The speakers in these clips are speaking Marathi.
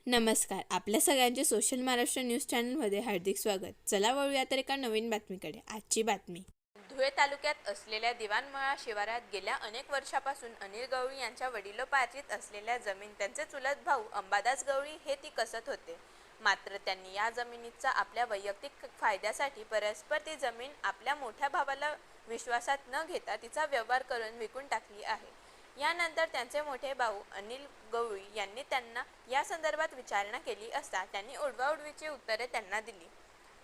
नमस्कार. आपल्या सगळ्यांचे सोशल महाराष्ट्र न्यूज चॅनलमध्ये हार्दिक स्वागत. चला वळूया तर एका नवीन बातमीकडे. आजची बातमी. धुळे तालुक्यात असलेल्या दिवाणमळा शिवारात गेल्या अनेक वर्षापासून अनिल गवळी यांच्या वडिलोपार्जित असलेल्या जमीन त्यांचे चुलत भाऊ अंबादास गवळी हे ती कसत होते. मात्र त्यांनी या जमिनीचा आपल्या वैयक्तिक फायद्यासाठी परस्पर ती जमीन आपल्या मोठ्या भावाला विश्वासात न घेता तिचा व्यवहार करून विकून टाकली आहे. यानंतर त्यांचे मोठे भाऊ अनिल गवळी यांनी त्यांना या संदर्भात विचारणा केली असता त्यांनी उडवाउडवीची उत्तरे त्यांना दिली.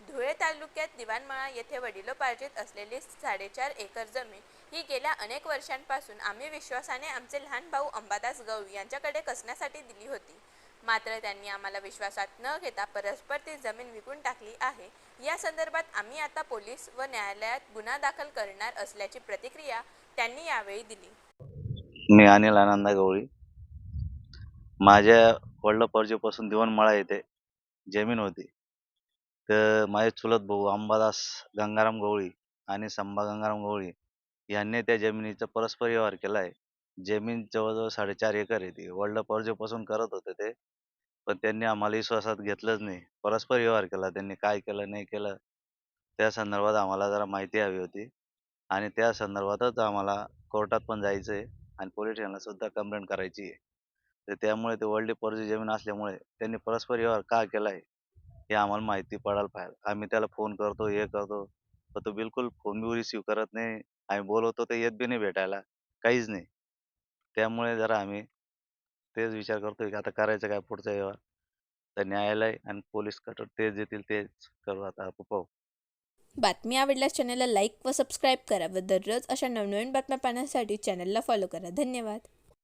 धुळे तालुक्यात दिवाणमळा येथे वडिलोपार्जित असलेली 4.5 एकर जमीन ही गेल्या अनेक वर्षांपासून आम्ही विश्वासाने आमचे लहान भाऊ अंबादास गवळी यांच्याकडे कसण्यासाठी दिली होती. मात्र त्यांनी आम्हाला विश्वासात न घेता परस्पर ती जमीन विकून टाकली आहे. या संदर्भात आम्ही आता पोलीस व न्यायालयात गुन्हा दाखल करणार असल्याची प्रतिक्रिया त्यांनी यावेळी दिली. मी अनिल आनंदा गवळी. माझ्या वडिलोपार्जितपासून दिवाणमळा येथे जमीन होती. तर माझे चुलत भाऊ अंबादास गंगाराम गवळी आणि संभा गंगाराम गवळी यांनी त्या जमिनीचा परस्पर व्यवहार केला आहे. जमीन जवळजवळ 4.5 एकर आहे. ती वडिलोपार्जितपासून करत होते ते, पण त्यांनी आम्हाला विश्वासात घेतलंच नाही. परस्पर व्यवहार केला. त्यांनी काय केलं नाही केलं त्या संदर्भात आम्हाला जरा माहिती हवी होती आणि त्या संदर्भातच आम्हाला कोर्टात पण जायचं आहे आणि पोलीस स्टेशनला सुद्धा कंप्लेंट करायची आहे. तर त्यामुळे ते वडिलोपार्जित जमीन असल्यामुळे त्यांनी परस्पर व्यवहार का केला आहे हे आम्हाला माहिती पडायला पाहिजे. आम्ही त्याला फोन करतो, हे करतो, पण तो बिलकुल फोन बी रिसीव्ह करत नाही. आम्ही बोलवतो तर येत बी नाही भेटायला, काहीच नाही. त्यामुळे जरा आम्ही तेच विचार करतोय की आता करायचं काय पुढचा व्यवहार. तर न्यायालय आणि पोलीस कठोर तेच देतील तेच करू. आता पाहू. बातमी आवडल्यास चॅनलला लाईक व सबस्क्राईब करा व दररोज अशा नवनवीन बातम्या पाहण्यासाठी चॅनलला फॉलो करा. धन्यवाद.